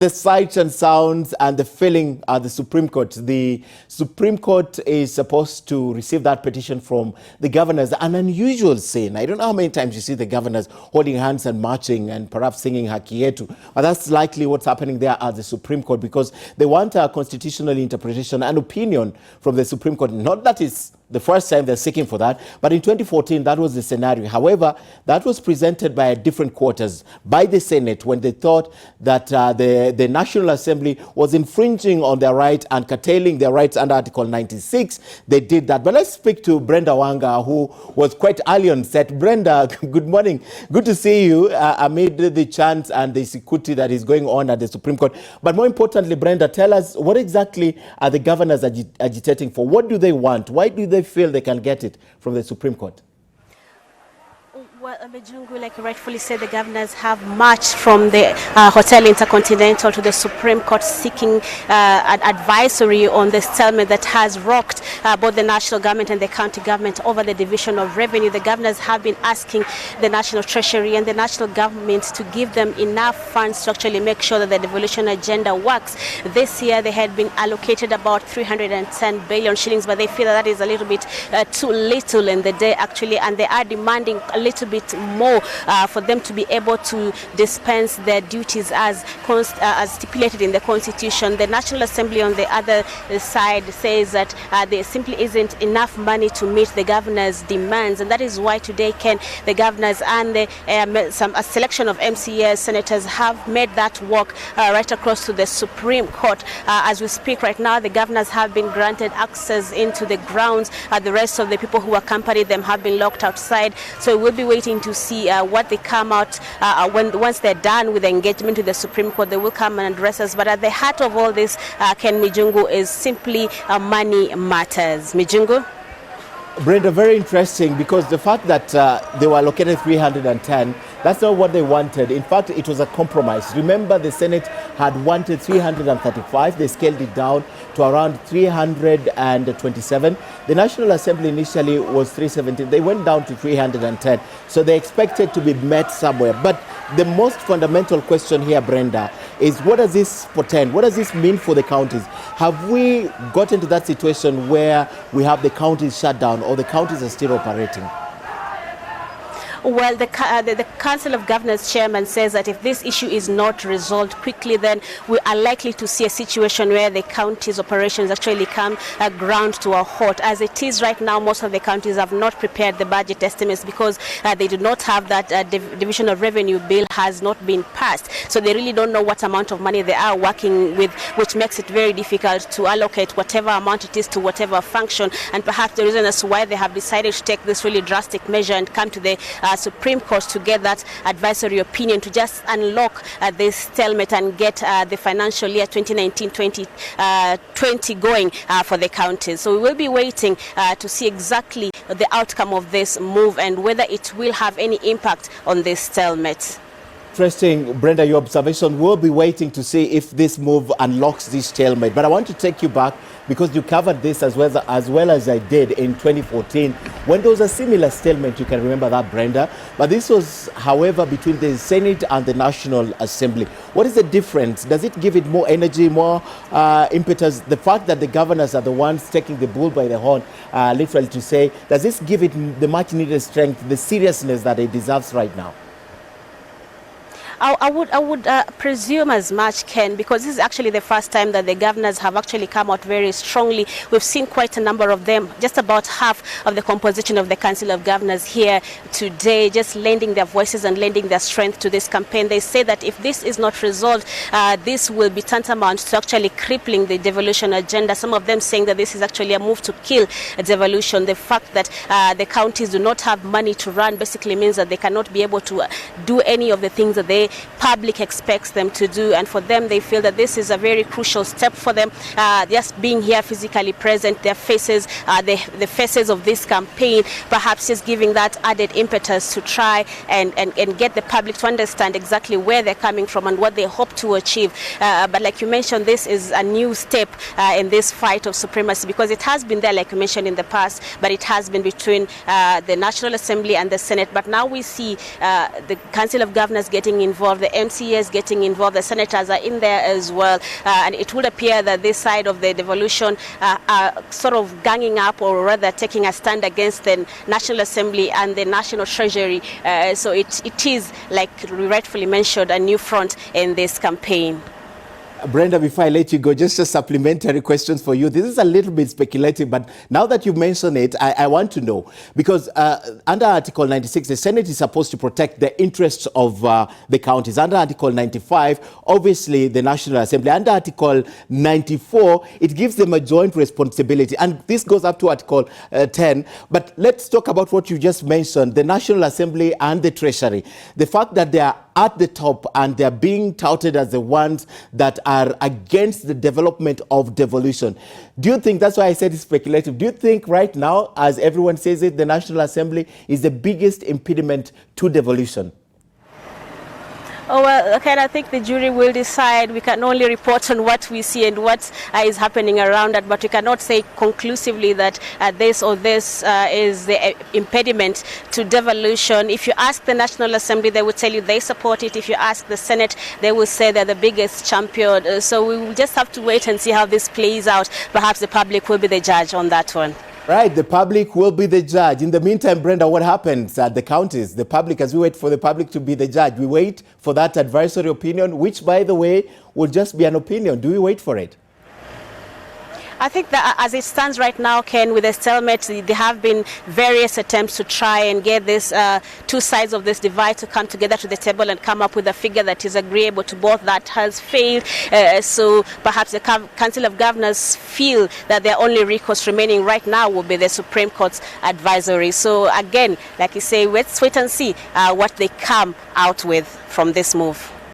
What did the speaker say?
The sights and sounds and the feeling at the Supreme Court. The Supreme Court is supposed to receive that petition from the governors. An unusual scene. I don't know how many times you see the governors holding hands and marching and perhaps singing Haki Yetu. But that's likely what's happening there at the Supreme Court, because they want a constitutional interpretation and opinion from the Supreme Court. Not that it's the first time they're seeking for that, but in 2014, that was the scenario. However, that was presented by different quarters, by the Senate, when they thought that the National Assembly was infringing on their right and curtailing their rights under Article 96. They did that. But let's speak to Brenda Wanga, who was quite early on set. Brenda, good morning. Good to see you amid the chants and the security that is going on at the Supreme Court. But more importantly, Brenda, tell us, what exactly are the governors agitating for? What do they want? Why do they feel they can get it from the Supreme Court? Well, Mejungu, like you rightfully said, the governors have marched from the Hotel Intercontinental to the Supreme Court seeking an advisory on the stalemate that has rocked both the national government and the county government over the division of revenue. The governors have been asking the National Treasury and the national government to give them enough funds to actually make sure that the devolution agenda works. This year, they had been allocated about 310 billion shillings, but they feel that is a little bit too little in the day, actually, and they are demanding a little bit more for them to be able to dispense their duties as stipulated in the Constitution. The National Assembly, on the other side, says that there simply isn't enough money to meet the governor's demands, and that is why today, the governors and a selection of MCAs, senators, have made that walk right across to the Supreme Court. As we speak right now, the governors have been granted access into the grounds. The rest of the people who accompanied them have been locked outside. So we'll be waiting to see what they come out once they're done with the engagement with the Supreme Court. They will come and address us. But at the heart of all this, Ken Mijungu, is simply money matters. Mijungu? Brenda, very interesting, because the fact that they were allocated 310, that's not what they wanted. In fact, it was a compromise. Remember, the Senate had wanted 335. They scaled it down to around 327. The National Assembly initially was 370. They went down to 310. So they expected to be met somewhere. But the most fundamental question here, Brenda, is what does this portend? What does this mean for the counties? Have we gotten to that situation where we have the counties shut down, or the counties are still operating? Well, the Council of Governors chairman says that if this issue is not resolved quickly, then we are likely to see a situation where the county's operations actually come ground to a halt. As it is right now, most of the counties have not prepared the budget estimates because they do not have that division of revenue bill has not been passed. So they really don't know what amount of money they are working with, which makes it very difficult to allocate whatever amount it is to whatever function. And perhaps the reason as to why they have decided to take this really drastic measure and come to the Supreme Court to get that advisory opinion to just unlock this stalemate and get the financial year 2019-2020 going for the counties. So we will be waiting to see exactly the outcome of this move and whether it will have any impact on this stalemate. Interesting, Brenda, your observation. We'll be waiting to see if this move unlocks this stalemate. But I want to take you back, because you covered this as well as I did in 2014, when there was a similar stalemate. You can remember that, Brenda. But this was, however, between the Senate and the National Assembly. What is the difference? Does it give it more energy, more impetus? The fact that the governors are the ones taking the bull by the horn, literally to say, does this give it the much needed strength, the seriousness that it deserves right now? I would presume as much, Ken, because this is actually the first time that the governors have actually come out very strongly. We've seen quite a number of them, just about half of the composition of the Council of Governors here today, just lending their voices and lending their strength to this campaign. They say that if this is not resolved, this will be tantamount to actually crippling the devolution agenda. Some of them saying that this is actually a move to kill devolution. The fact that the counties do not have money to run basically means that they cannot be able to do any of the things that the public expects them to do, and for them, they feel that this is a very crucial step for them. Just being here physically present, their faces, the faces of this campaign, perhaps just giving that added impetus to try and get the public to understand exactly where they're coming from and what they hope to achieve. But like you mentioned, this is a new step in this fight of supremacy, because it has been there, like you mentioned, in the past, but it has been between the National Assembly and the Senate. But now we see the Council of Governors getting involved involved, the MCAs getting involved, the senators are in there as well. And it would appear that this side of the devolution are sort of ganging up, or rather taking a stand against the National Assembly and the National Treasury. So it is, like we rightfully mentioned, a new front in this campaign. Brenda, before I let you go, just supplementary questions for you. This is a little bit speculative, but now that you mention it, I want to know, because under Article 96, the Senate is supposed to protect the interests of the counties. Under Article 95, obviously, the National Assembly. Under Article 94, it gives them a joint responsibility, and this goes up to Article 10. But let's talk about what you just mentioned, the National Assembly and the Treasury. The fact that they are at the top and they're being touted as the ones that are against the development of devolution. Do you think, that's why I said it's speculative, do you think right now, as everyone says it, the National Assembly is the biggest impediment to devolution? Oh, well, okay, I think the jury will decide. We can only report on what we see and what is happening around it, but we cannot say conclusively that this or this is the impediment to devolution. If you ask the National Assembly, they will tell you they support it. If you ask the Senate, they will say they're the biggest champion. So we will just have to wait and see how this plays out. Perhaps the public will be the judge on that one. Right, the public will be the judge. In the meantime, Brenda, what happens at the counties? The public, as we wait for the public to be the judge, we wait for that advisory opinion, which, by the way, will just be an opinion. Do we wait for it? I think that as it stands right now, Ken, with the stalemate, there have been various attempts to try and get this two sides of this divide to come together to the table and come up with a figure that is agreeable to both. That has failed. So perhaps the Council of Governors feel that their only recourse remaining right now will be the Supreme Court's advisory. So again, like you say, let's wait and see what they come out with from this move.